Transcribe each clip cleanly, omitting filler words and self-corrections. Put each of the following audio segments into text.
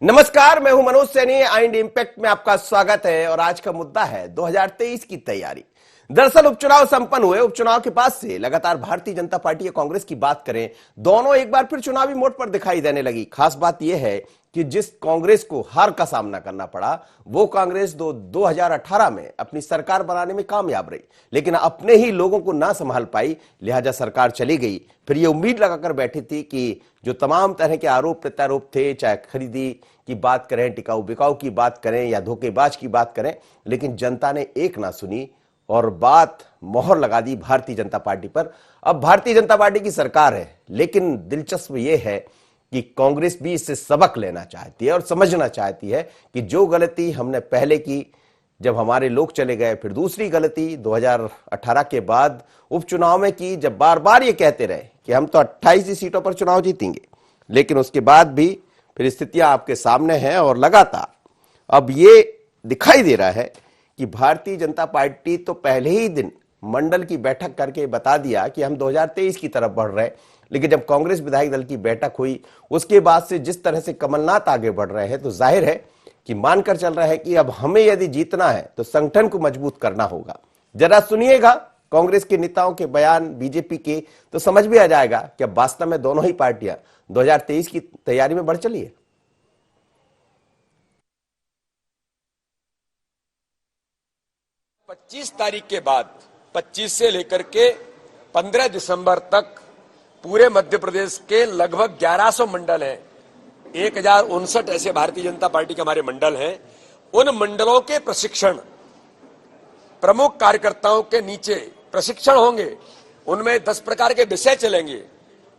नमस्कार, मैं हूं मनोज सैनी। आइंड इम्पैक्ट में आपका स्वागत है और आज का मुद्दा है 2023 की तैयारी। दरअसल उपचुनाव संपन्न हुए। उपचुनाव के बाद से लगातार भारतीय जनता पार्टी या कांग्रेस की बात करें, दोनों एक बार फिर चुनावी मोड पर दिखाई देने लगी। खास बात यह है कि जिस कांग्रेस को हार का सामना करना पड़ा, वो कांग्रेस 2018 में अपनी सरकार बनाने में कामयाब रही, लेकिन अपने ही लोगों को ना संभाल पाई, लिहाजा सरकार चली गई। फिर ये उम्मीद लगाकर बैठी थी कि जो तमाम तरह के आरोप प्रत्यारोप थे, चाहे खरीदी की बात करें, टिकाऊ बिकाऊ की बात करें या धोखेबाज की बात करें, लेकिन जनता ने एक ना सुनी और बात मोहर लगा दी भारतीय जनता पार्टी पर। अब भारतीय जनता पार्टी की सरकार है, लेकिन दिलचस्प यह है कि कांग्रेस भी इससे सबक लेना चाहती है और समझना चाहती है कि जो गलती हमने पहले की, जब हमारे लोग चले गए, फिर दूसरी गलती 2018 के बाद उपचुनाव में की, जब बार बार ये कहते रहे कि हम तो 28 ही सीटों पर चुनाव जीतेंगे, लेकिन उसके बाद भी फिर स्थितियां आपके सामने हैं और लगातार अब ये दिखाई दे रहा है कि भारतीय जनता पार्टी तो पहले ही दिन मंडल की बैठक करके बता दिया कि हम 2023 की तरफ बढ़ रहे हैं, लेकिन जब कांग्रेस विधायक दल की बैठक हुई, उसके बाद से जिस तरह से कमलनाथ आगे बढ़ रहे हैं, तो जाहिर है कि मानकर चल रहा है कि अब हमें यदि जीतना है तो संगठन को मजबूत करना होगा। जरा सुनिएगा कांग्रेस के नेताओं के बयान, बीजेपी के, तो समझ भी आ जाएगा कि अब वास्तव में दोनों ही पार्टियां 2023 की तैयारी में बढ़ चली है। 25 तारीख के बाद 25 से लेकर के 15 दिसंबर तक पूरे मध्य प्रदेश के लगभग 1100 मंडल हैं। 1059 ऐसे भारतीय जनता पार्टी के हमारे मंडल हैं। उन मंडलों के प्रशिक्षण, प्रमुख कार्यकर्ताओं के नीचे प्रशिक्षण होंगे। उनमें 10 प्रकार के विषय चलेंगे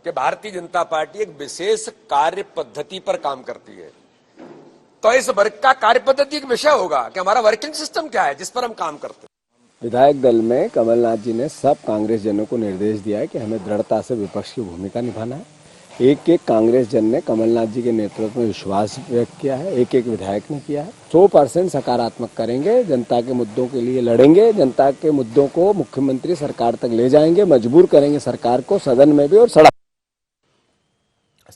कि भारतीय जनता पार्टी एक विशेष कार्य पद्धति पर काम करती है। तो इस वर्ग का कार्य पद्धति एक विषय होगा कि हमारा वर्किंग सिस्टम क्या है जिस पर हम काम करते हैं। विधायक दल में कमलनाथ जी ने सब कांग्रेस जनों को निर्देश दिया है कि हमें दृढ़ता से विपक्ष की भूमिका निभाना है। एक एक कांग्रेस जन ने कमलनाथ जी के नेतृत्व में विश्वास व्यक्त किया है, एक एक विधायक ने किया है। 100% सकारात्मक करेंगे, जनता के मुद्दों के लिए लड़ेंगे, जनता के मुद्दों को मुख्यमंत्री सरकार तक ले जाएंगे, मजबूर करेंगे सरकार को सदन में भी और सड़क।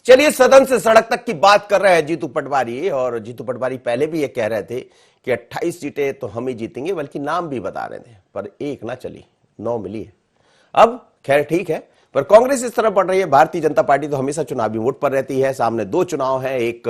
चलिए, सदन से सड़क तक की बात कर रहे हैं जीतू पटवारी, और जीतू पटवारी पहले भी ये कह रहे थे कि 28 सीटें तो हम ही जीतेंगे, बल्कि नाम भी बता रहे थे, पर एक ना चली, 9 मिली है। अब खैर ठीक है, पर कांग्रेस इस तरफ बढ़ रही है। भारतीय जनता पार्टी तो हमेशा चुनावी मोड पर रहती है। सामने 2 चुनाव हैं, एक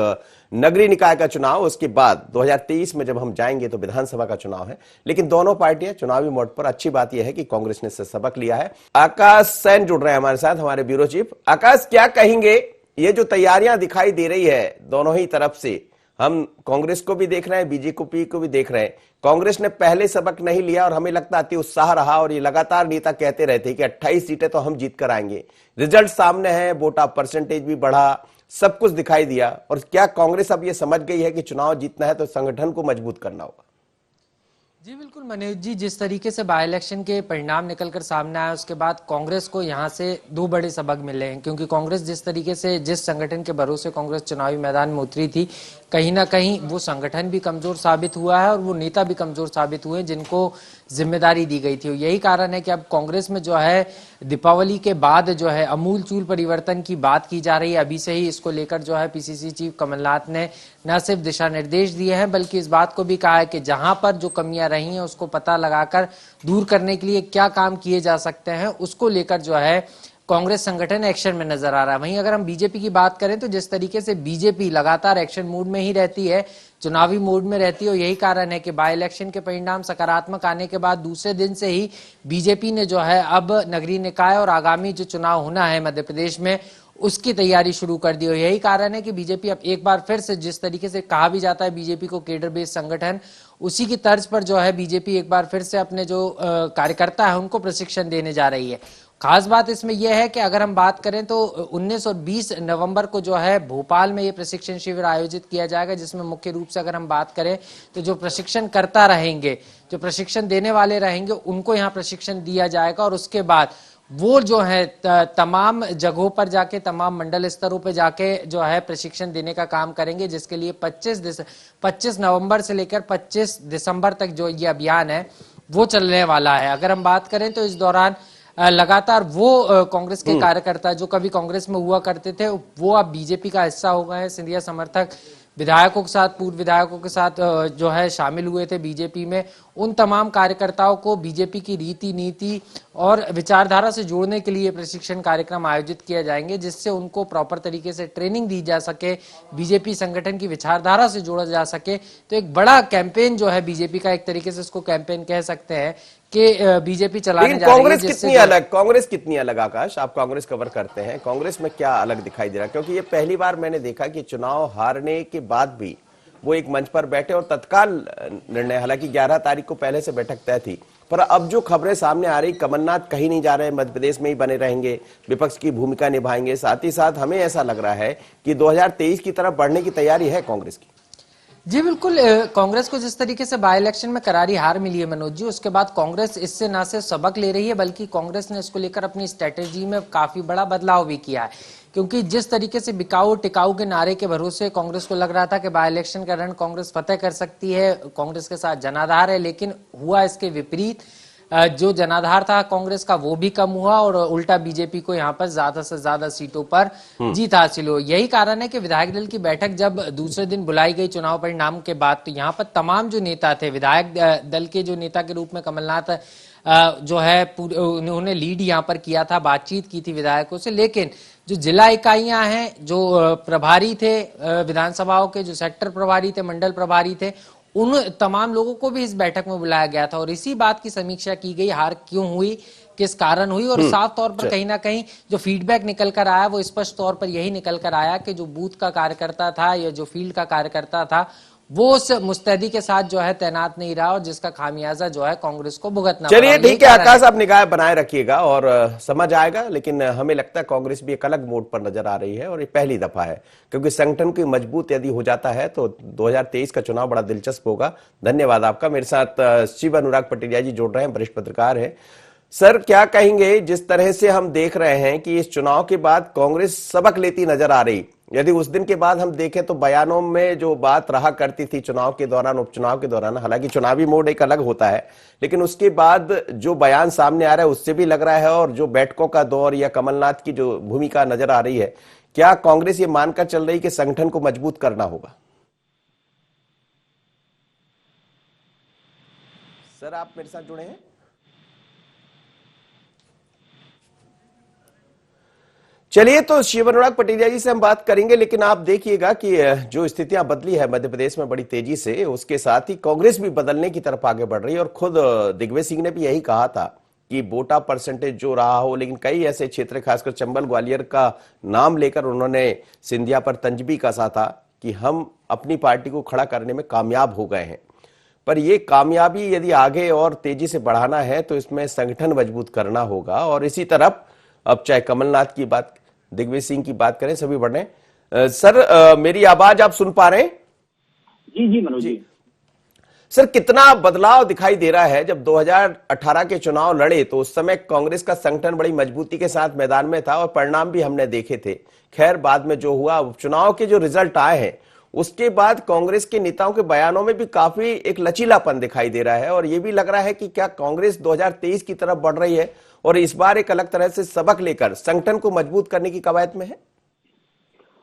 नगरीय निकाय का चुनाव, उसके बाद 2023 में जब हम जाएंगे तो विधानसभा का चुनाव है, लेकिन दोनों पार्टियां चुनावी मोड पर। अच्छी बात यह है कि कांग्रेस ने इससे सबक लिया है। आकाश सैन जुड़ रहे हैं हमारे साथ, हमारे ब्यूरो चीफ। आकाश, क्या कहेंगे, ये जो तैयारियां दिखाई दे रही है दोनों ही तरफ से, हम कांग्रेस को भी देख रहे हैं, बीजेपी को भी देख रहे हैं, कांग्रेस ने पहले सबक नहीं लिया और हमें लगता अति उत्साह रहा, और ये लगातार नेता कहते रहते कि 28 सीटें तो हम जीत कर आएंगे। रिजल्ट सामने है, वोट ऑफ परसेंटेज भी बढ़ा, सब कुछ दिखाई दिया। और क्या कांग्रेस अब ये समझ गई है कि चुनाव जीतना है तो संगठन को मजबूत करना होगा? जी बिल्कुल मनोज जी, जिस तरीके से बाई इलेक्शन के परिणाम निकलकर सामने आया, उसके बाद कांग्रेस को यहां से 2 बड़े सबक मिले हैं। क्योंकि कांग्रेस जिस तरीके से, जिस संगठन के भरोसे कांग्रेस चुनावी मैदान में उतरी थी, कहीं ना कहीं वो संगठन भी कमजोर साबित हुआ है और वो नेता भी कमजोर साबित हुए जिनको जिम्मेदारी दी गई थी। यही कारण है कि अब कांग्रेस में जो है दीपावली के बाद जो है अमूल चूल परिवर्तन की बात की जा रही है। अभी से ही इसको लेकर जो है पीसीसी चीफ कमलनाथ ने न सिर्फ दिशा निर्देश दिए हैं, बल्कि इस बात को भी कहा है कि जहां पर जो कमियां रही हैं उसको पता लगाकर दूर करने के लिए क्या काम किए जा सकते हैं, उसको लेकर जो है कांग्रेस संगठन एक्शन में नजर आ रहा है। वहीं अगर हम बीजेपी की बात करें तो जिस तरीके से बीजेपी लगातार एक्शन मोड में ही रहती है, चुनावी मोड में रहती है, और यही कारण है कि बाई इलेक्शन के परिणाम सकारात्मक आने के बाद दूसरे दिन से ही बीजेपी ने जो है अब नगरीय निकाय और आगामी जो चुनाव होना है मध्य प्रदेश में, उसकी तैयारी शुरू कर दी। और यही कारण है कि बीजेपी अब एक बार फिर से, जिस तरीके से कहा भी जाता है बीजेपी को केडर बेस्ड संगठन, उसी की तर्ज पर जो है बीजेपी एक बार फिर से अपने जो कार्यकर्ता है उनको प्रशिक्षण देने जा रही है। खास बात इसमें यह है कि अगर हम बात करें तो 19 और 20 नवंबर को जो है भोपाल में ये प्रशिक्षण शिविर आयोजित किया जाएगा, जिसमें मुख्य रूप से अगर हम बात करें तो जो प्रशिक्षण करता रहेंगे, जो प्रशिक्षण देने वाले रहेंगे, उनको यहाँ प्रशिक्षण दिया जाएगा। और उसके बाद वो जो है तमाम जगहों पर जाके, तमाम मंडल स्तरों पे जाके जो है प्रशिक्षण देने का काम करेंगे, जिसके लिए 25 नवंबर से लेकर 25 दिसंबर तक जो ये अभियान है वो चलने वाला है। अगर हम बात करें तो इस दौरान लगातार वो कांग्रेस के कार्यकर्ता जो कभी कांग्रेस में हुआ करते थे, वो अब बीजेपी का हिस्सा हो गए हैं, सिंधिया समर्थक विधायकों के साथ, पूर्व विधायकों के साथ जो है शामिल हुए थे बीजेपी में, उन तमाम कार्यकर्ताओं को बीजेपी की रीति नीति और विचारधारा से जोड़ने के लिए प्रशिक्षण कार्यक्रम आयोजित किए जाएंगे, जिससे उनको प्रॉपर तरीके से ट्रेनिंग दी जा सके, बीजेपी संगठन की विचारधारा से जोड़ा जा सके। तो एक बड़ा कैंपेन जो है बीजेपी का, एक तरीके से इसको कैंपेन कह सकते हैं कि बीजेपी चलाने जा रही है। कांग्रेस कितनी अलग, कांग्रेस कितनी अलग आकाश, आप कांग्रेस कवर करते हैं, कांग्रेस में क्या अलग दिखाई दे रहा है? क्योंकि ये पहली बार मैंने देखा कि चुनाव हारने के बाद भी वो एक मंच पर बैठे और तत्काल निर्णय, हालांकि 11 तारीख को पहले से बैठक तय थी, पर अब जो खबरें सामने आ रही, कमलनाथ कहीं नहीं जा रहे, मध्य प्रदेश में ही बने रहेंगे, विपक्ष की भूमिका निभाएंगे, साथ ही साथ हमें ऐसा लग रहा है कि 2023 की तरफ बढ़ने की तैयारी है कांग्रेस की। जी बिल्कुल, कांग्रेस को जिस तरीके से बाय इलेक्शन में करारी हार मिली है मनोज जी, उसके बाद कांग्रेस इससे ना सिर्फ सबक ले रही है, बल्कि कांग्रेस ने इसको लेकर अपनी स्ट्रेटेजी में काफी बड़ा बदलाव भी किया है। क्योंकि जिस तरीके से बिकाऊ टिकाऊ के नारे के भरोसे कांग्रेस को लग रहा था कि बाय इलेक्शन का रण कांग्रेस फतेह कर सकती है, कांग्रेस के साथ जनाधार है, लेकिन हुआ इसके विपरीत। जो जनाधार था कांग्रेस का वो भी कम हुआ और उल्टा बीजेपी को यहाँ पर ज्यादा से ज्यादा सीटों पर जीत हासिल हो। यही कारण है कि विधायक दल की बैठक जब दूसरे दिन बुलाई गई चुनाव परिणाम के बाद, तो यहाँ पर तमाम जो नेता थे, विधायक दल के जो नेता के रूप में कमलनाथ जो है उन्होंने लीड यहाँ पर किया था, बातचीत की थी विधायकों से, लेकिन जो जिला इकाइयां हैं, जो प्रभारी थे विधानसभाओं के, जो सेक्टर प्रभारी थे, मंडल प्रभारी थे, उन तमाम लोगों को भी इस बैठक में बुलाया गया था और इसी बात की समीक्षा की गई, हार क्यों हुई, किस कारण हुई। और साफ तौर पर कहीं ना कहीं जो फीडबैक निकल कर आया वो स्पष्ट तौर पर यही निकल कर आया कि जो बूथ का कार्यकर्ता था या जो फील्ड का कार्यकर्ता था, वो उस मुस्तैदी के साथ जो है तैनात नहीं रहा और जिसका खामियाजा जो है कांग्रेस को भुगतना पड़ा। चलिए ठीक है आकाश, आप निगाह बनाए रखिएगा और समझ आएगा, लेकिन हमें लगता है कांग्रेस भी एक अलग मोड पर नजर आ रही है और ये पहली दफा है, क्योंकि संगठन की मजबूत यदि हो जाता है तो 2023 का चुनाव बड़ा दिलचस्प होगा। धन्यवाद आपका। मेरे साथ शिव अनुराग पटेलिया जी जुड़ रहे हैं, वरिष्ठ पत्रकार है। सर क्या कहेंगे, जिस तरह से हम देख रहे हैं कि इस चुनाव के बाद कांग्रेस सबक लेती नजर आ रही, यदि उस दिन के बाद हम देखें तो बयानों में जो बात रहा करती थी चुनाव के दौरान, उपचुनाव के दौरान, हालांकि चुनावी मोड एक अलग होता है, लेकिन उसके बाद जो बयान सामने आ रहा है उससे भी लग रहा है, और जो बैठकों का दौर या कमलनाथ की जो भूमिका नजर आ रही है, क्या कांग्रेस ये मानकर चल रही कि संगठन को मजबूत करना होगा? सर आप मेरे साथ जुड़े हैं? चलिए, तो शिव अनुराग पटेलिया जी से हम बात करेंगे, लेकिन आप देखिएगा कि जो स्थितियां बदली है मध्य प्रदेश में बड़ी तेजी से, उसके साथ ही कांग्रेस भी बदलने की तरफ आगे बढ़ रही है। और खुद दिग्विजय सिंह ने भी यही कहा था कि वोटा परसेंटेज जो रहा हो, लेकिन कई ऐसे क्षेत्र, खासकर चंबल ग्वालियर का नाम लेकर उन्होंने सिंधिया पर तंज भी कसा था कि हम अपनी पार्टी को खड़ा करने में कामयाब हो गए हैं। पर ये कामयाबी यदि आगे और तेजी से बढ़ाना है तो इसमें संगठन मजबूत करना होगा। और इसी तरफ अब चाहे कमलनाथ की बात, दिग्विजय सिंह की बात करें, सभी बढ़ रहे हैं। सर मेरी आवाज आप सुन पा रहे हैं? जी जी मनोज जी। सर कितना बदलाव दिखाई दे रहा है? जब 2018 के चुनाव लड़े तो उस समय कांग्रेस का संगठन बड़ी मजबूती के साथ मैदान में था और परिणाम भी हमने देखे थे। खैर बाद में जो हुआ, उपचुनाव के जो रिजल्ट आए हैं उसके बाद कांग्रेस के नेताओं के बयानों में भी काफी एक लचीलापन दिखाई दे रहा है, और यह भी लग रहा है कि क्या कांग्रेस 2023 की तरफ बढ़ रही है और इस बार एक अलग तरह से सबक लेकर संगठन को मजबूत करने की कवायद में है?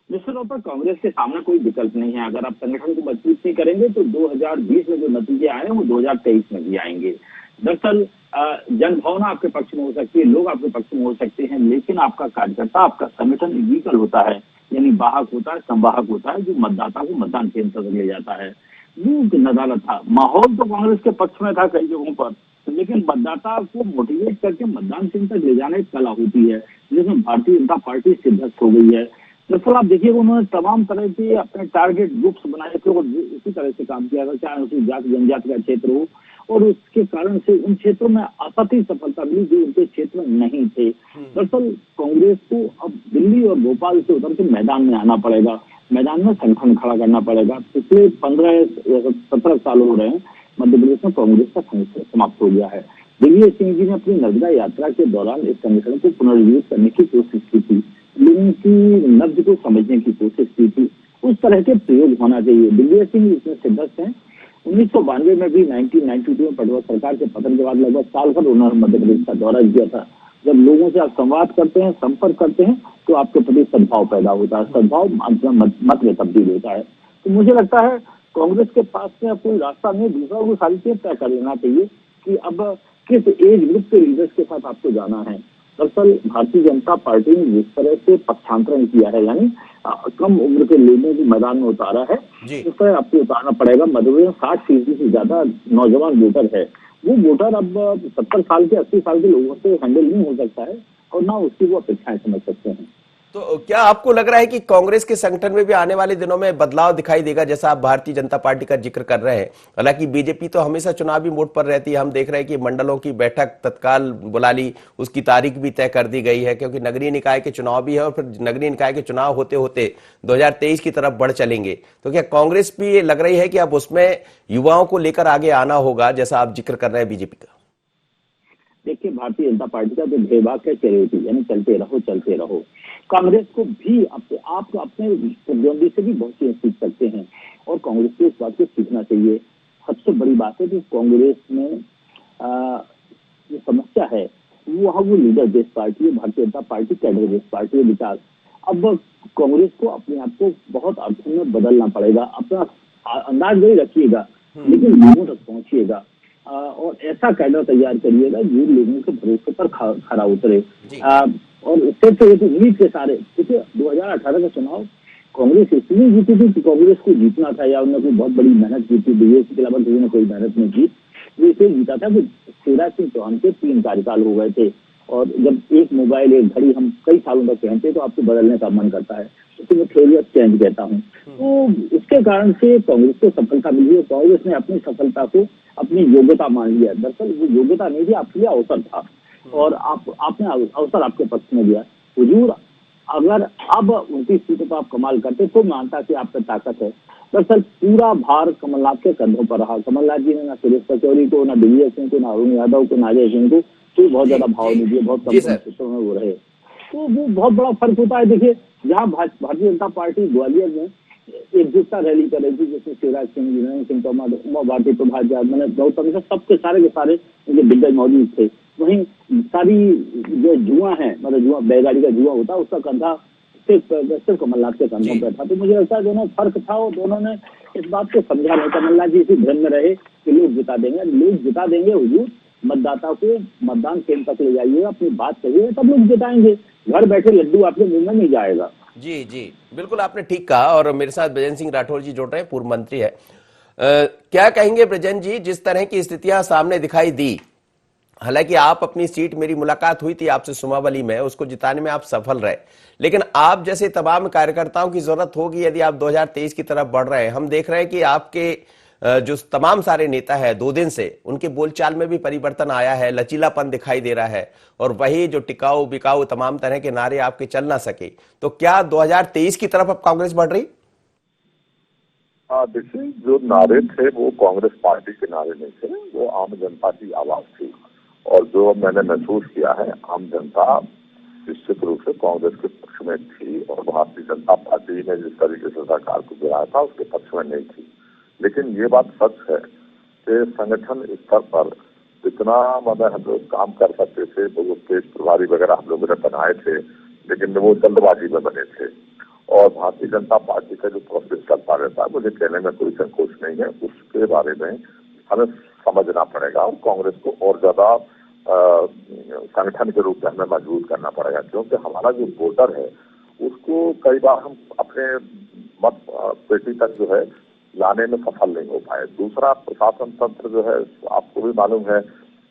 निश्चित तौर पर कांग्रेस के सामने कोई विकल्प नहीं है। अगर आप संगठन को मजबूत नहीं करेंगे तो 2020 में जो नतीजे आए वो 2023 में भी आएंगे। दरअसल जनभावना आपके पक्ष में हो सकती है, लोग आपके पक्ष में हो सकते हैं, लेकिन आपका कार्यकर्ता, आपका संगठन विकल होता है, यानी वाहक होता है, संवाहक होता है, जो मतदाता को मतदान केंद्र तक ले जाता है। वो नदारद था। माहौल तो कांग्रेस के पक्ष में था कई जगहों पर, लेकिन मतदाता को मोटिवेट करके मतदान केंद्र तक ले जाने की कला होती है, जिसमें भारतीय जनता पार्टी सिद्धस्त हो गई है। दरअसल आप देखिए उन्होंने तमाम तरह के अपने टारगेट ग्रुप्स बनाए थे और इसी तरह से काम किया था, चाहे उसी जाति जनजाति का क्षेत्र हो, और उसके कारण से उन क्षेत्रों में आपत्ति सफलता मिली जो उनके क्षेत्र में नहीं थे। दरअसल कांग्रेस को अब दिल्ली और भोपाल से उतर के मैदान में आना पड़ेगा, मैदान में संगठन खड़ा करना पड़ेगा। पिछले 15-17 साल हो रहे हैं मध्य प्रदेश में कांग्रेस का संगठन समाप्त हो गया है। दिग्विजय सिंह जी ने अपनी नर्मदा यात्रा के दौरान इस संगठन को पुनर्जीवित करने की कोशिश की थी, लोगों की नब्ज को समझने की कोशिश की थी। उस तरह के प्रयोग होना चाहिए। दिग्विजय सिंह इसमें सिद्धस्त हैं। 1992 में भी 1992 में पटवारी सरकार के पतन के बाद लगभग साल भर उन्होंने मध्य प्रदेश का दौरा किया था। जब लोगों से आप संवाद करते हैं, संपर्क करते हैं, तो आपके प्रति सद्भाव पैदा होता है, सद्भाव मत में तब्दील होता है। तो मुझे लगता है कांग्रेस के पास में अब कोई रास्ता नहीं, दूसरा को सारी चीजें तय कर लेना चाहिए कि अब किस एज ग्रुप के लीडर्स के साथ आपको जाना है। दरअसल भारतीय जनता पार्टी ने जिस तरह से पक्षांतरण किया है, यानी कम उम्र के लोगों को मैदान में उतारा है, जी। उस पर आपको उतारना पड़ेगा। मध्य प्रदेश में 60% से ज्यादा नौजवान वोटर है। वो वोटर अब 70 साल के 80 साल के लोगों से हैंडल नहीं हो सकता है और ना उसकी वो अपेक्षाएं समझ सकते हैं। तो क्या आपको लग रहा है कि कांग्रेस के संगठन में भी आने वाले दिनों में बदलाव दिखाई देगा, जैसा आप भारतीय जनता पार्टी का जिक्र कर रहे हैं? हालांकि बीजेपी तो हमेशा चुनावी मोड पर रहती है, हम देख रहे हैं कि मंडलों की बैठक तत्काल बुला ली, उसकी तारीख भी तय कर दी गई है, क्योंकि नगरीय निकाय के चुनाव भी है और फिर नगरीय निकाय के चुनाव होते होते 2023 की तरफ बढ़ चलेंगे। तो क्या कांग्रेस भी लग रही है कि अब उसमें युवाओं को लेकर आगे आना होगा, जैसा आप जिक्र कर रहे हैं बीजेपी का? देखिए, भारतीय जनता पार्टी का जो भेदभाव है चैरिटी, यानी चलते रहो चलते रहो। कांग्रेस को भी आप अपने प्रतिद्वंदी से भी बहुत चीजें सीख सकते हैं और कांग्रेस को इस बात को सीखना चाहिए। सबसे बड़ी बात है कि कांग्रेस में जो समस्या है वो लीडर बेस्ड पार्टी है, Bharatiya Janata party cadre based party है, विकास। अब कांग्रेस को अपने आप को बहुत अर्थों में बदलना पड़ेगा। अपना अंदाज वही रखिएगा लेकिन लोगों तक पहुंचिएगा और ऐसा कैडर तैयार करिएगा जो लोगों के भरोसे पर खरा उतरे। और सिर्फ ये तो उम्मीद के सारे, देखिए 2018 का चुनाव कांग्रेस इसलिए जीती थी कि कांग्रेस को जीतना था या उन्होंने कोई बहुत बड़ी मेहनत की थी, बीजेपी के अलावा किसी ने कोई मेहनत नहीं की। वो इसलिए जीता था कि शिवराज सिंह चौहान के 3 कार्यकाल हो गए थे और जब एक मोबाइल एक घड़ी हम कई सालों तक पहनते तो आपको बदलने का मन करता है, तो मैं फेलियर चेंज कहता हूँ। तो इसके कारण से कांग्रेस को सफलता मिली और कांग्रेस ने अपनी सफलता को अपनी योग्यता मान लिया। दरअसल वो योग्यता नहीं थी, आपके लिए अवसर था और आपने अवसर आपके पक्ष में दिया। हुजूर, अगर अब 29 सीटों पर आप कमाल करते तो मानता कि आप पे ताकत है। दरअसल पूरा भार कमलनाथ के कंधों पर रहा। कमलनाथ जी ने ना सुरेश पचौरी को, ना दिग्विजय सिंह को, ना अरुण यादव को, ना अजय सिंह को तो बहुत ज्यादा भाव नहीं दिए, बहुत कम क्षेत्रों में वो रहे। तो वो बहुत बड़ा फर्क होता है। देखिए, जहाँ भारतीय जनता पार्टी ग्वालियर में एकजुटता रैली कर रही थी, जिसमें शिवराज सिंह, वीरेंद्र सिंह तोमर, उमा भारती, प्रभात झा, मैंने गौतम, सबके सारे के सारे उनके दिग्गज मौजूद थे। वहीं सारी जो जुआ है, मतलब जुआ बैलगाड़ी का जुआ होता है, उसका कंधा सिर्फ कमलनाथ के कंधों पर था। तो मुझे लगता है दोनों फर्क था और दोनों ने इस बात को समझा नहीं। कमलनाथ जी इसी भ्रम में रहे कि लोग जिता देंगे, लोग जिता देंगे। हुजूर, मतदाता को मतदान केंद्र तक ले जाइए, अपनी बात कहिए, तब लोग जिताएंगे। घर बैठे लड्डू आपके मुंह में नहीं जाएगा। जी जी, बिल्कुल आपने ठीक कहा। और मेरे साथ ब्रजेंद्र सिंह राठौर जी जुड़ रहे हैं, पूर्व मंत्री है। क्या कहेंगे ब्रजेंद्र जी, जिस तरह की स्थितियां सामने दिखाई दी, हालांकि आप अपनी सीट, मेरी मुलाकात हुई थी आपसे सुमावली में, उसको जिताने में आप सफल रहे, लेकिन आप जैसे तमाम कार्यकर्ताओं की जरूरत होगी यदि आप 2023 की तरफ बढ़ रहे हैं। हम देख रहे हैं कि आपके जो तमाम सारे नेता है 2 दिन से, उनके बोलचाल में भी परिवर्तन आया है, लचीलापन दिखाई दे रहा है और वही जो टिकाऊ बिकाऊ तमाम तरह के नारे आपके चल ना सके। तो क्या 2023 की तरफ अब कांग्रेस बढ़ रही? देखिए, जो नारे थे वो कांग्रेस पार्टी के नारे नहीं थे, वो आम जनता की आवाज थी। और जो मैंने महसूस किया है, आम जनता निश्चित रूप से कांग्रेस के पक्ष में थी और भारतीय जनता पार्टी ने जिस तरीके से सरकार को गिराया था उसके पक्ष में नहीं थी। लेकिन ये बात सच है कि संगठन स्तर पर जितना मतलब हम लोग काम कर सकते थे, वो स्टेज प्रभारी वगैरह हम लोगों ने बनाए थे, लेकिन वो जल्दबाजी में बने थे। और भारतीय जनता पार्टी का जो प्रोसेस चलता रहता है, मुझे कहने में कोई संकोच नहीं है, उसके बारे में हमें समझना पड़ेगा और कांग्रेस को और ज्यादा संगठन के रूप में हमें मजबूत करना पड़ेगा। क्योंकि हमारा जो वोटर है उसको कई बार हम अपने मत पेटी तक जो है लाने में सफल नहीं हो पाए। दूसरा, प्रशासन तंत्र जो है आपको भी मालूम है,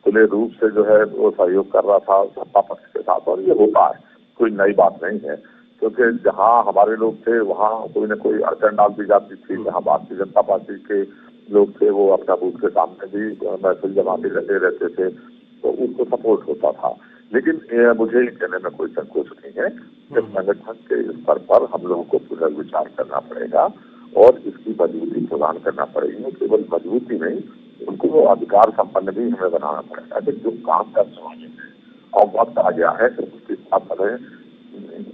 खुले रूप से जो है वो सहयोग कर रहा था सत्ता पक्ष के साथ, और ये होता है, कोई नई बात नहीं है। क्योंकि जहां हमारे लोग थे वहां कोई न कोई अड़चन डाल दी जाती थी। जहां भारतीय जनता पार्टी के लोग थे वो अपना बूथ के सामने भी महफिल जमाते रहते थे, तो उसको सपोर्ट होता था। लेकिन मुझे ये कहने में कोई संकोच नहीं है कि संगठन के स्तर पर हम लोगों को पुनर्विचार करना पड़ेगा और इसकी मजबूती प्रदान करना पड़ेगी। केवल मजबूती नहीं, उनको अधिकार संपन्न भी हमें बनाना पड़ेगा कि जो काम कर समाज में और वक्त आ गया है तो उसके साथ हमें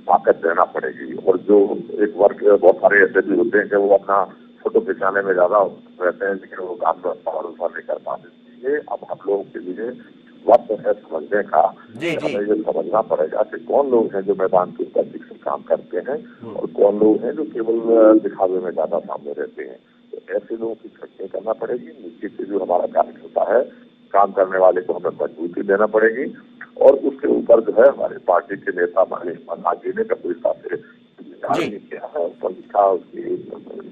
ताकत देना पड़ेगी। और जो एक वर्ग, बहुत सारे ऐसे भी होते हैं कि वो अपना फोटो खिंचाने में ज्यादा रहते हैं लेकिन वो काम नहीं कर पाते। ये अब हम लोगों के लिए वक्त है समझने का। जी, जी। हमें ये समझना पड़ेगा कि कौन लोग हैं जो मैदान के ऊपर ठीक से काम करते हैं और कौन लोग हैं जो केवल दिखावे में ज्यादा सामने रहते हैं। तो ऐसे लोगों की छटनी करना पड़ेगी। नीचे से जो हमारा कार्यकर्ता है, काम करने वाले को हमें मजबूती देना पड़ेगी और उसके ऊपर जो है हमारे पार्टी के नेता माननीय मनोज जी ने गंभीरता से विचार भी किया है। समीक्षा उसकी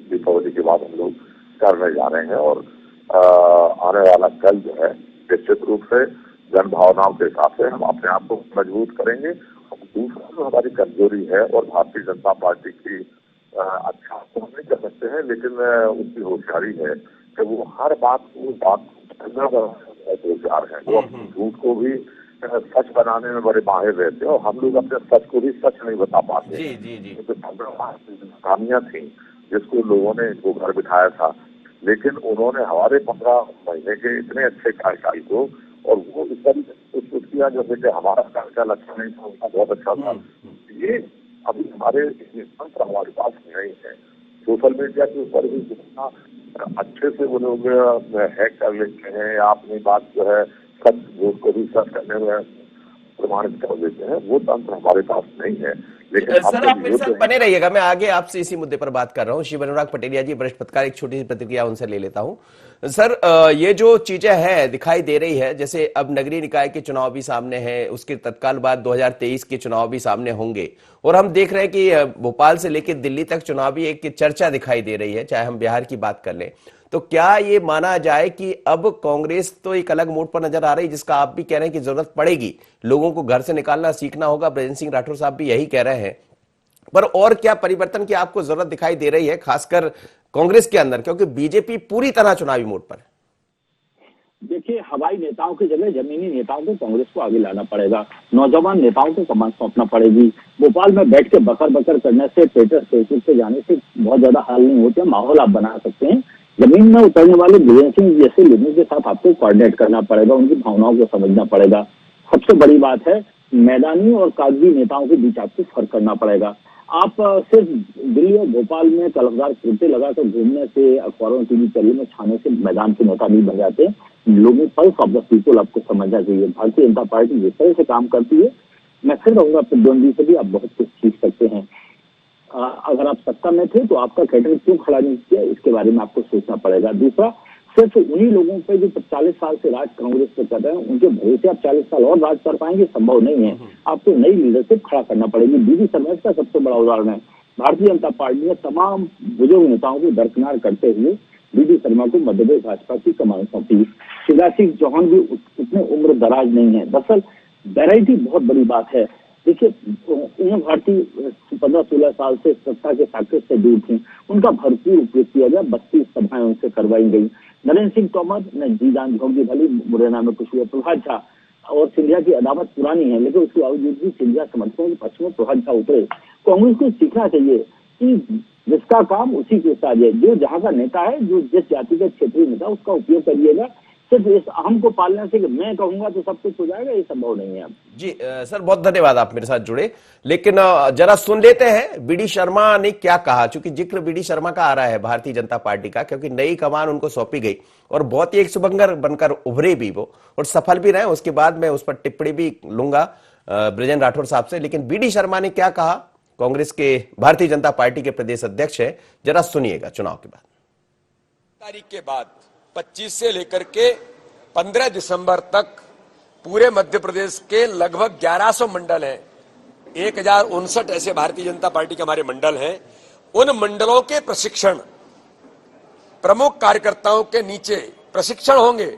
दीपावली के बाद हम लोग करने जा रहे हैं और आने वाला कल जो है निश्चित रूप से जन भावनाओं के हिसाब से हम अपने आप को मजबूत करेंगे। हम दूसरा जो हमारी कमजोरी है और भारतीय जनता पार्टी की अच्छा तो हम नहीं कर सकते हैं, लेकिन उसकी होशियारी है कि वो हर बात को होशियार है। वो अपने झूठ को भी सच बनाने में बड़े माहिर रहते हैं और हम लोग अपने सच को भी सच नहीं बता पाते। जी, जी, जी। तो खामियां थी जिसको लोगों ने इनको घर बिठाया था, लेकिन उन्होंने हमारे 15 महीने के इतने अच्छे कार्यकाल को और वो इस तरीके से कुछ किया जैसे कि हमारा कार्यकाल अच्छा नहीं था, उनका बहुत अच्छा था। ये अभी हमारे तंत्र हमारे पास नहीं है। सोशल मीडिया के ऊपर भी जितना अच्छे से वो लोग हैक कर लेते हैं या अपनी बात जो है सच झूठ को भी सच करने में प्रमाणित कर देते हैं, वो तंत्र हमारे पास नहीं है। लेकिन सर आप मेरे साथ बने रहिएगा, मैं आगे आपसे इसी मुद्दे पर बात कर रहा हूँ। शिव अनुराग पटेलिया जी वरिष्ठ पत्रकार, एक छोटी सी प्रतिक्रिया उनसे ले लेता हूँ। सर ये जो चीजें हैं दिखाई दे रही है, जैसे अब नगरीय निकाय के चुनाव भी सामने हैं, उसके तत्काल बाद 2023 के चुनाव भी सामने होंगे और हम देख रहे हैं कि भोपाल से लेकर दिल्ली तक चुनावी एक चर्चा दिखाई दे रही है, चाहे हम बिहार की बात कर लें। तो क्या ये माना जाए कि अब कांग्रेस तो एक अलग मोड पर नजर आ रही है, जिसका आप भी कह रहे हैं कि जरूरत पड़ेगी, लोगों को घर से निकालना सीखना होगा, ब्रजेंद्र सिंह राठौर साहब भी यही कह रहे हैं, पर और क्या परिवर्तन की आपको जरूरत दिखाई दे रही है खासकर कांग्रेस के अंदर, क्योंकि बीजेपी पूरी तरह चुनावी मोड पर है? देखिए, हवाई नेताओं की जगह जमीनी नेताओं को कांग्रेस को आगे लाना पड़ेगा। नौजवान नेताओं को कमान सौंपना पड़ेगी। भोपाल में बैठ के बकर बकर करने से, ट्विटर फेसबुक पे जाने से बहुत ज्यादा हाल नहीं होते। माहौल आप बना सकते हैं। जमीन में उतरने वाले ब्रजेंद्र सिंह जैसे लोगों के साथ आपको कोऑर्डिनेट करना पड़ेगा, उनकी भावनाओं को समझना पड़ेगा। सबसे बड़ी बात है, मैदानी और कागजी नेताओं के बीच आपको फर्क करना पड़ेगा। आप सिर्फ दिल्ली और भोपाल में कलमदार कुर्ते लगाकर घूमने से, अखबारों टीवी चैनल में छाने से मैदान के नेता नहीं बन जाते। लोगों पल्स ऑफ द पीपल आपको समझना चाहिए। भारतीय जनता पार्टी जिस तरह से काम करती है, मैं फिर कहूंगा प्रतिद्वंदी से भी आप बहुत कुछ सीख सकते हैं। अगर आप सत्ता में थे तो आपका कैडर क्यों खड़ा नहीं किया, इसके बारे में आपको सोचना पड़ेगा। दूसरा, सिर्फ उन्हीं लोगों पे जो 40 साल से राज कांग्रेस पे कर रहे हैं, उनके भरोसे आप 40 साल और राज कर पाएंगे, संभव नहीं है। आपको नई लीडरशिप खड़ा करना पड़ेगी। बीडी शर्मा का सबसे बड़ा उदाहरण है। भारतीय जनता पार्टी ने तमाम बुजुर्ग नेताओं को दरकिनार करते हुए बीडी शर्मा को मध्य प्रदेश भाजपा की कमान सौंपी। शिवराज सिंह चौहान भी उतने उम्र दराज नहीं है। दरअसल वैरायटी बहुत बड़ी बात है। देखिए, उन्हें भारतीय 15-16 साल से सत्ता के साकिब से दूर थी, उनका भरपूर उपयोग किया गया। 32 सभाएं उनसे करवाई गई। नरेंद्र सिंह तोमर ने जी जान झोंकी, भली मुरैना में कुछ हुआ। प्रभात झा और सिंधिया की अदावत पुरानी है, लेकिन उसके बावजूद भी सिंधिया समर्थकों के पक्ष में प्रभात झा उतरे। कांग्रेस को सीखना चाहिए कि जिसका काम उसी के साथ है। जो जहाँ का नेता है, जो जिस जाति का क्षेत्रीय नेता, उसका उपयोग करिएगा। सिर्फ इस अहम को पालने से कि मैं कहूंगा तो सब कुछ हो जाएगा, ये संभव नहीं है। जी सर, बहुत धन्यवाद आप मेरे साथ जुड़े। लेकिन जरा सुन लेते हैं बीडी शर्मा ने क्या कहा, क्योंकि जिक्र बीडी शर्मा का आ रहा है भारतीय जनता पार्टी का, क्योंकि नई कमान उनको सौंपी गई और बहुत ही एक शुभंकर बनकर उभरे भी वो और सफल भी रहे। उसके बाद मैं उस पर टिप्पणी भी लूंगा ब्रजेंद्र राठौर साहब से। लेकिन बीडी शर्मा ने क्या कहा, कांग्रेस के भारतीय जनता पार्टी के प्रदेश अध्यक्ष है, जरा सुनिएगा चुनाव के बाद। तारीख के बाद 25 से लेकर के 15 दिसंबर तक पूरे मध्य प्रदेश के लगभग 1100 मंडल हैं। 1059 ऐसे भारतीय जनता पार्टी के हमारे मंडल हैं। उन मंडलों के प्रशिक्षण, प्रमुख कार्यकर्ताओं के नीचे प्रशिक्षण होंगे।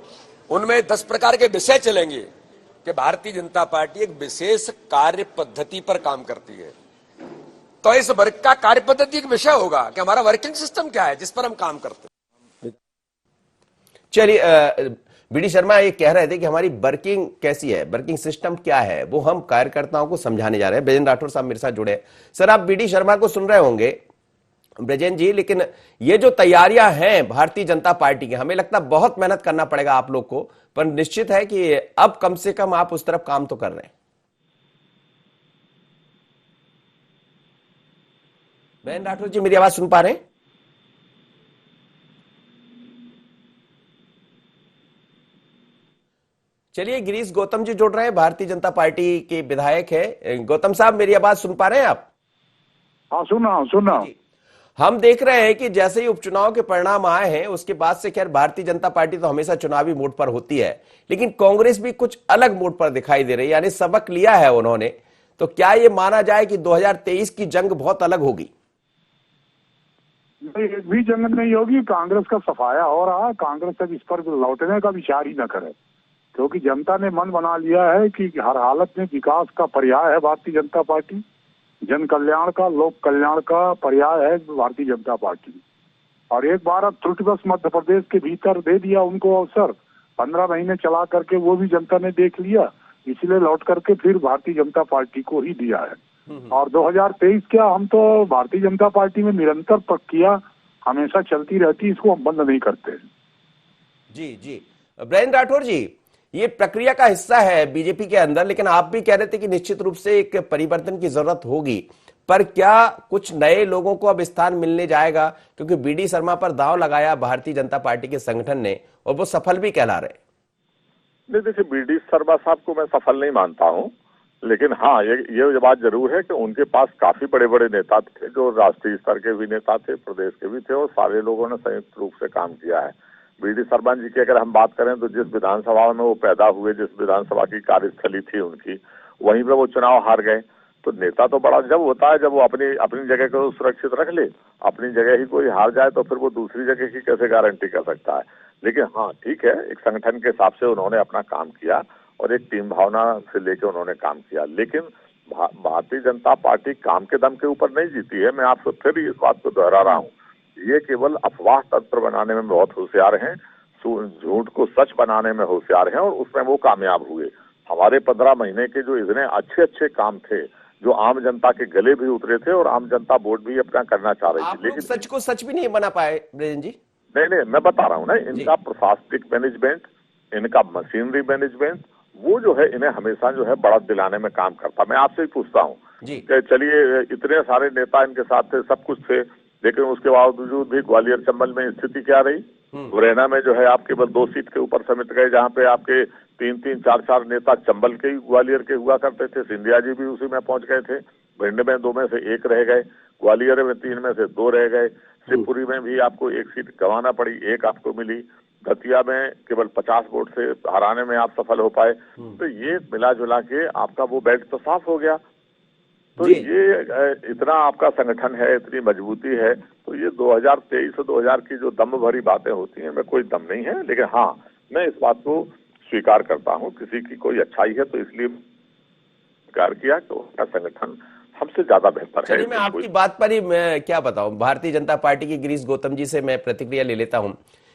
उनमें 10 प्रकार के विषय चलेंगे कि भारतीय जनता पार्टी एक विशेष कार्य पद्धति पर काम करती है। तो इस वर्ग का कार्य पद्धति एक विषय होगा कि हमारा वर्किंग सिस्टम क्या है जिस पर हम काम करते हैं। चलिए, बीडी शर्मा ये कह रहे थे कि हमारी वर्किंग कैसी है, वर्किंग सिस्टम क्या है, वो हम कार्यकर्ताओं को समझाने जा रहे हैं। ब्रजेंद्र राठौर साहब मेरे साथ जुड़े हैं। सर, आप बीडी शर्मा को सुन रहे होंगे ब्रजेंद्र जी, लेकिन ये जो तैयारियां हैं भारतीय जनता पार्टी की, हमें लगता है बहुत मेहनत करना पड़ेगा आप लोग को, पर निश्चित है कि अब कम से कम आप उस तरफ काम तो कर रहे हैं। ब्रजेंद्र राठौर जी, मेरी आवाज सुन पा रहे हैं? चलिए, गिरीश गौतम जी जुड़ रहे हैं, भारतीय जनता पार्टी के विधायक है। गौतम साहब, मेरी आवाज सुन पा रहे हैं आप? हाँ, सुना। जी। हम देख रहे हैं कि जैसे ही उपचुनाव के परिणाम आए हैं उसके बाद से, खैर भारतीय जनता पार्टी तो हमेशा चुनावी मोड पर होती है, लेकिन कांग्रेस भी कुछ अलग मोड पर दिखाई दे रही है, यानी सबक लिया है उन्होंने। तो क्या ये माना जाए कि 2023 की जंग बहुत अलग होगी? नहीं, एक भी जंग नहीं होगी। कांग्रेस का सफाया हो रहा है। कांग्रेस अब इस पर लौटने का विचार ही न करे, क्योंकि जनता ने मन बना लिया है कि हर हालत में विकास का पर्याय है भारतीय जनता पार्टी, जन कल्याण का, लोक कल्याण का पर्याय है भारतीय जनता पार्टी। और एक बार अब त्रुटिवश मध्य प्रदेश के भीतर दे दिया उनको अवसर, 15 महीने चला करके वो भी जनता ने देख लिया, इसलिए लौट करके फिर भारतीय जनता पार्टी को ही दिया है। और 2023 क्या, हम तो भारतीय जनता पार्टी में निरंतर प्रक्रिया हमेशा चलती रहती, इसको हम बंद नहीं करते। जी ब्रजेंद्र राठौर जी, ये प्रक्रिया का हिस्सा है बीजेपी के अंदर, लेकिन आप भी कह रहे थे कि निश्चित रूप से एक परिवर्तन की जरूरत होगी, पर क्या कुछ नए लोगों को अब स्थान मिलने जाएगा? क्योंकि बीडी शर्मा पर दांव लगाया भारतीय जनता पार्टी के संगठन ने और वो सफल भी कहला रहे। नहीं, देखिए, बीडी शर्मा साहब को मैं सफल नहीं मानता हूं, लेकिन हाँ, ये बात जरूर है कि उनके पास काफी बड़े बड़े नेता थे, जो राष्ट्रीय स्तर के भी नेता थे, प्रदेश के भी थे, और सारे लोगों ने संयुक्त रूप से काम किया है। बीडी शर्मा जी की अगर हम बात करें तो जिस विधानसभा में वो पैदा हुए, जिस विधानसभा की कार्यस्थली थी उनकी, वहीं पर वो चुनाव हार गए। तो नेता तो बड़ा जब होता है जब वो अपनी जगह को सुरक्षित रख ले। अपनी जगह ही कोई हार जाए तो फिर वो दूसरी जगह की कैसे गारंटी कर सकता है। लेकिन हाँ, ठीक है, एक संगठन के हिसाब से उन्होंने अपना काम किया और एक टीम भावना से लेके उन्होंने काम किया। लेकिन भारतीय जनता पार्टी काम के दम के ऊपर नहीं जीती है। मैं आपसे फिर इस बात को दोहरा रहा हूँ, ये केवल अफवाह तंत्र बनाने में बहुत होशियार हैं, झूठ को सच बनाने में होशियार हैं, और उसमें वो कामयाब हुए। हमारे 15 महीने के जो इतने अच्छे काम थे, जो आम जनता के गले भी उतरे थे, और आम जनता वोट भी अपना करना चाह रही थी, लेकिन सच को सच भी नहीं बना पाए ब्रजेंद्र जी। नहीं, मैं बता रहा हूँ ना, इनका प्रशासनिक मैनेजमेंट, इनका मशीनरी मैनेजमेंट, वो जो है इन्हें हमेशा जो है बढ़त दिलाने में काम करता। मैं आपसे ही पूछता हूँ कि चलिए, इतने सारे नेता इनके साथ थे, सब कुछ थे, लेकिन उसके बावजूद भी ग्वालियर चंबल में स्थिति क्या रही? मुरैना में जो है आप केवल 2 सीट के ऊपर समिट गए, जहाँ पे आपके 3-3, 4-4 नेता चंबल के, ग्वालियर के हुआ करते थे। सिंधिया जी भी उसी में पहुंच गए थे। भिंड में 2 में से 1 रह गए, ग्वालियर में 3 में से 2 रह गए, शिवपुरी में भी आपको 1 सीट गंवाना पड़ी, 1 आपको मिली, दतिया में केवल 50 वोट से हराने में आप सफल हो पाए। तो ये मिला जुला के आपका वो बेल्ट तो साफ हो गया। तो ये इतना आपका संगठन है, इतनी मजबूती है, तो ये 2023 और 2000 की जो दम भरी बातें होती हैं, में कोई दम नहीं है। लेकिन हाँ, मैं इस बात को स्वीकार करता हूँ, किसी की कोई अच्छाई है तो इसलिए स्वीकार किया कि उनका संगठन हमसे ज्यादा बेहतर है। मैं आपकी बात पर ही मैं क्या बताऊं, भारतीय जनता पार्टी की गिरीश गौतम जी से मैं प्रतिक्रिया ले लेता हूं।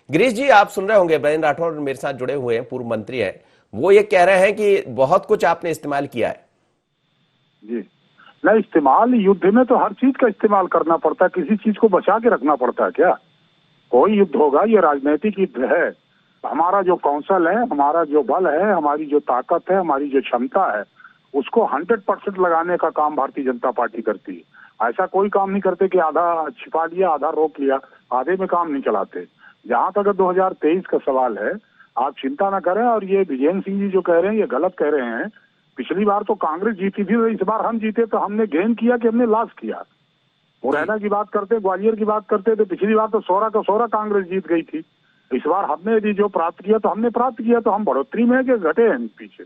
गिरीश जी, आप सुन रहे होंगे, ब्रजेंद्र राठौर मेरे साथ जुड़े हुए हैं, पूर्व मंत्री हैं, वो ये कह रहे हैं कि बहुत कुछ आपने इस्तेमाल किया है। जी नहीं, इस्तेमाल युद्ध में तो हर चीज का इस्तेमाल करना पड़ता है, किसी चीज को बचा के रखना पड़ता है क्या? कोई युद्ध होगा, ये राजनीतिक युद्ध है। हमारा जो कौशल है, हमारा जो बल है, हमारी जो ताकत है, हमारी जो क्षमता है, उसको 100% लगाने का काम भारतीय जनता पार्टी करती है। ऐसा कोई काम नहीं करते कि आधा छिपा लिया, आधा रोक लिया, आधे में काम नहीं चलाते। जहां तक 2023 का सवाल है, आप चिंता ना करें। और ये विजेंद्र सिंह जी जो कह रहे हैं, ये गलत कह रहे हैं। पिछली बार तो कांग्रेस जीती थी, इस बार हम जीते तो हमने गेन किया कि हमने लॉस किया? मुरैना की बात करते, ग्वालियर की बात करते, तो पिछली बार तो 16 का 16 कांग्रेस जीत गई थी। इस बार हमने यदि जो प्राप्त किया तो हमने प्राप्त किया, तो हम बढ़ोतरी में कि घटे हैं पीछे?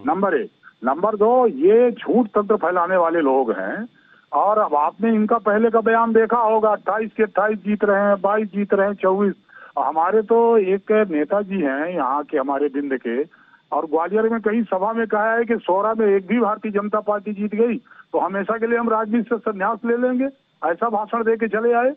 नंबर 1। नंबर 2, ये झूठ तंत्र फैलाने वाले लोग हैं। और अब आपने इनका पहले का बयान देखा होगा, 28 के 28 जीत रहे हैं, 22 जीत रहे हैं, 24। हमारे तो एक नेताजी हैं यहाँ के, हमारे बिंद के, और ग्वालियर में कहीं सभा में कहा है कि 16 में एक भी भारतीय जनता पार्टी जीत गई तो हमेशा के लिए हम राजनीति से संन्यास ले लेंगे। ऐसा भाषण दे के चले आए।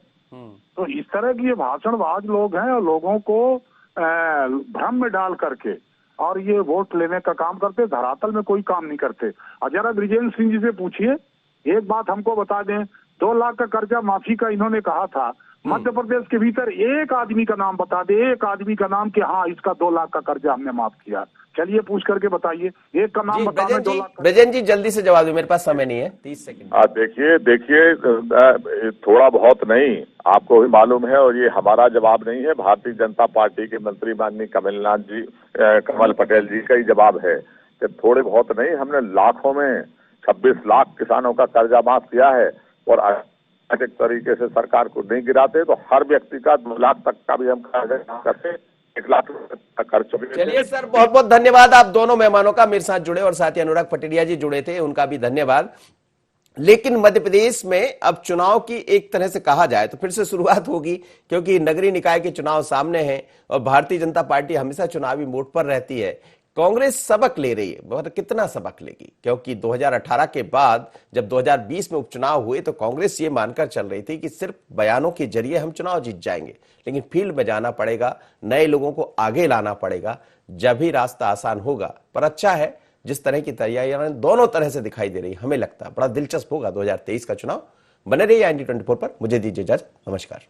तो इस तरह की ये भाषणबाज लोग हैं, और लोगों को भ्रम में डाल करके और ये वोट लेने का काम करते, धरातल में कोई काम नहीं करते। और जरा ब्रिजेंद्र सिंह जी से पूछिए, एक बात हमको बता दें, 2 लाख का कर्जा माफी का इन्होंने कहा था, मध्य प्रदेश के भीतर एक आदमी का नाम बता दे, एक आदमी का नाम कि हाँ, इसका 2 लाख का कर्जा हमने माफ किया। चलिए पूछ करके बताइए, एक का नाम बताना 2 लाख का। ब्रजेन जी जल्दी से जवाब दो, मेरे पास समय नहीं है, 30 सेकंड। देखिए थोड़ा बहुत नहीं, आपको भी मालूम है, और ये हमारा जवाब नहीं है, भारतीय जनता पार्टी के मंत्री माननीय कमल पटेल जी का ही जवाब है कि थोड़े बहुत नहीं, हमने लाखों में 26 लाख किसानों का कर्जा माफ किया है, और एक तरीके से सरकार को नहीं गिराते तो हर व्यक्ति का 2 लाख तक का भी हम कर्जा करते, 1 लाख रुपए खर्च। चलिए सर, बहुत बहुत धन्यवाद आप दोनों मेहमानों का, मेरे साथ जुड़े, और साथ ही अनुराग पटेरिया जी जुड़े थे, उनका भी धन्यवाद। लेकिन मध्य प्रदेश में अब चुनाव की एक तरह से कहा जाए तो फिर से शुरुआत होगी, क्योंकि नगरीय निकाय के चुनाव सामने हैं और भारतीय जनता पार्टी हमेशा चुनावी मोड पर रहती है। कांग्रेस सबक ले रही है, बहुत कितना सबक लेगी, क्योंकि 2018 के बाद जब 2020 में उपचुनाव हुए तो कांग्रेस ये मानकर चल रही थी कि सिर्फ बयानों के जरिए हम चुनाव जीत जाएंगे, लेकिन फील्ड में जाना पड़ेगा, नए लोगों को आगे लाना पड़ेगा, जब ही रास्ता आसान होगा। पर अच्छा है जिस तरह की तैयारियां दोनों तरह से दिखाई दे रही, हमें लगता है बड़ा दिलचस्प होगा 2023 का चुनाव। बने रहिए IND 24 पर, मुझे दीजिए इजाजत, नमस्कार।